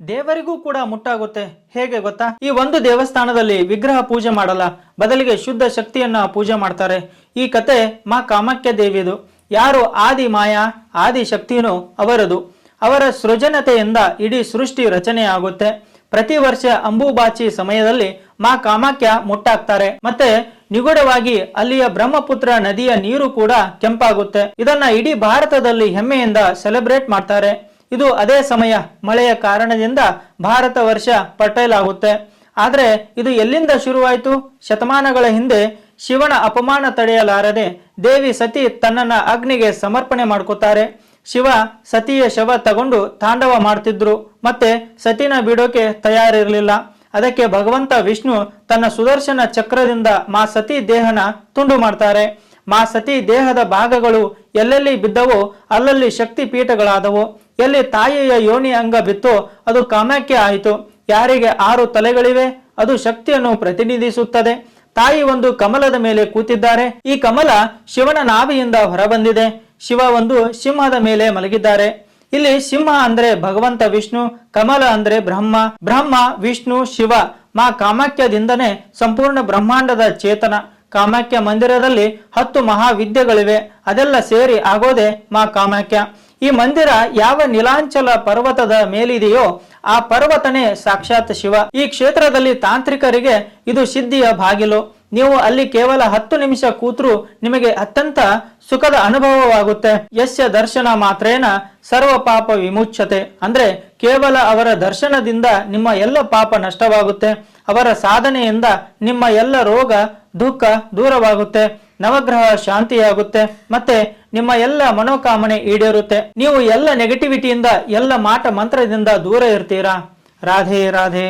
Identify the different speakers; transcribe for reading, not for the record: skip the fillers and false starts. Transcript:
Speaker 1: ದೇವರಿಗೂ ಕೂಡ ಮುಟ್ಟಾಗುತ್ತೆ. ಹೇಗೆ ಗೊತ್ತಾ? ಈ ಒಂದು ದೇವಸ್ಥಾನದಲ್ಲಿ ವಿಗ್ರಹ ಪೂಜೆ ಮಾಡಲ್ಲ, ಬದಲಿಗೆ ಶುದ್ಧ ಶಕ್ತಿಯನ್ನ ಪೂಜೆ ಮಾಡ್ತಾರೆ. ಈ ಕತೆ ಮಾ ಕಾಮಾಖ್ಯ ದೇವಿದು. ಯಾರು ಆದಿ ಮಾಯಾ, ಆದಿ ಶಕ್ತಿನೋ ಅವರದು. ಅವರ ಸೃಜನತೆಯಿಂದ ಇಡೀ ಸೃಷ್ಟಿ ರಚನೆ ಆಗುತ್ತೆ. ಪ್ರತಿ ವರ್ಷ ಅಂಬುಬಾಚಿ ಸಮಯದಲ್ಲಿ ಮಾ ಕಾಮಾಖ್ಯ ಮುಟ್ಟಾಗ್ತಾರೆ. ಮತ್ತೆ ನಿಗೂಢವಾಗಿ ಅಲ್ಲಿಯ ಬ್ರಹ್ಮಪುತ್ರ ನದಿಯ ನೀರು ಕೂಡ ಕೆಂಪಾಗುತ್ತೆ. ಇದನ್ನ ಇಡೀ ಭಾರತದಲ್ಲಿ ಹೆಮ್ಮೆಯಿಂದ ಸೆಲೆಬ್ರೇಟ್ ಮಾಡ್ತಾರೆ. ಇದು ಅದೇ ಸಮಯ ಮಳೆಯ ಕಾರಣದಿಂದ ಭಾರತ ವರ್ಷ ಪಟೇಲಾಗುತ್ತೆ. ಆದ್ರೆ ಇದು ಎಲ್ಲಿಂದ ಶುರುವಾಯಿತು? ಶತಮಾನಗಳ ಹಿಂದೆ ಶಿವನ ಅಪಮಾನ ತಡೆಯಲಾರದೆ ದೇವಿ ಸತಿ ತನ್ನನ್ನ ಅಗ್ನಿಗೆ ಸಮರ್ಪಣೆ ಮಾಡ್ಕೋತಾರೆ. ಶಿವ ಸತಿಯ ಶವ ತಗೊಂಡು ತಾಂಡವ ಮಾಡ್ತಿದ್ರು. ಮತ್ತೆ ಸತಿನ ಬಿಡೋಕೆ ತಯಾರಿರಲಿಲ್ಲ. ಅದಕ್ಕೆ ಭಗವಂತ ವಿಷ್ಣು ತನ್ನ ಸುದರ್ಶನ ಚಕ್ರದಿಂದ ಮಾ ಸತಿ ದೇಹನ ತುಂಡು ಮಾಡ್ತಾರೆ. ಮಾ ಸತಿ ದೇಹದ ಭಾಗಗಳು ಎಲ್ಲೆಲ್ಲಿ ಬಿದ್ದವೋ ಅಲ್ಲಲ್ಲಿ ಶಕ್ತಿ ಪೀಠಗಳಾದವು. ಎಲ್ಲಿ ತಾಯಿಯ ಯೋನಿ ಅಂಗ ಬಿತ್ತೋ ಅದು ಕಾಮಾಖ್ಯ ಆಯಿತು. ಯಾರಿಗೆ 6 ತಲೆಗಳಿವೆ ಅದು ಶಕ್ತಿಯನ್ನು ಪ್ರತಿನಿಧಿಸುತ್ತದೆ. ತಾಯಿ ಒಂದು ಕಮಲದ ಮೇಲೆ ಕೂತಿದ್ದಾರೆ. ಈ ಕಮಲ ಶಿವನ ನಾಭಿಯಿಂದ ಹೊರಬಂದಿದೆ. ಶಿವ ಒಂದು ಸಿಂಹದ ಮೇಲೆ ಮಲಗಿದ್ದಾರೆ. ಇಲ್ಲಿ ಸಿಂಹ ಅಂದ್ರೆ ಭಗವಂತ ವಿಷ್ಣು, ಕಮಲ ಅಂದ್ರೆ ಬ್ರಹ್ಮ. ಬ್ರಹ್ಮ, ವಿಷ್ಣು, ಶಿವ ಮಾ ಕಾಮಾಖ್ಯದಿಂದನೇ ಸಂಪೂರ್ಣ ಬ್ರಹ್ಮಾಂಡದ ಚೇತನ. ಕಾಮಾಖ್ಯ ಮಂದಿರದಲ್ಲಿ 10 ಮಹಾವಿದ್ಯೆಗಳಿವೆ. ಅದೆಲ್ಲ ಸೇರಿ ಆಗೋದೆ ಮಾ ಕಾಮಾಖ್ಯ. ಈ ಮಂದಿರ ಯಾವ ನೀಲಾಂಚಲ ಪರ್ವತದ ಮೇಲಿದೆಯೋ ಆ ಪರ್ವತನೇ ಸಾಕ್ಷಾತ್ ಶಿವ. ಈ ಕ್ಷೇತ್ರದಲ್ಲಿ ತಾಂತ್ರಿಕರಿಗೆ ಇದು ಸಿದ್ಧಿಯ ಬಾಗಿಲು. ನೀವು ಅಲ್ಲಿ ಕೇವಲ 10 ನಿಮಿಷ ಕೂತ್ರು ನಿಮಗೆ ಅತ್ಯಂತ ಸುಖದ ಅನುಭವವಾಗುತ್ತೆ. ಯಸ್ಯ ದರ್ಶನ ಮಾತ್ರೇನ ಸರ್ವ ಪಾಪ ವಿಮುಚ್ಯತೆ. ಅಂದ್ರೆ ಕೇವಲ ಅವರ ದರ್ಶನದಿಂದ ನಿಮ್ಮ ಎಲ್ಲ ಪಾಪ ನಷ್ಟವಾಗುತ್ತೆ. ಅವರ ಸಾಧನೆಯಿಂದ ನಿಮ್ಮ ಎಲ್ಲ ರೋಗ ದುಃಖ ದೂರವಾಗುತ್ತೆ. ನವಗ್ರಹ ಶಾಂತಿಯಾಗುತ್ತೆ. ಮತ್ತೆ ನಿಮ್ಮ ಎಲ್ಲ ಮನೋಕಾಮನೆ ಈಡೇರುತ್ತೆ. ನೀವು ಎಲ್ಲ ನೆಗೆಟಿವಿಟಿಯಿಂದ, ಎಲ್ಲ ಮಾಟ ಮಂತ್ರದಿಂದ ದೂರ ಇರ್ತೀರಾ. ರಾಧೆ ರಾಧೆ.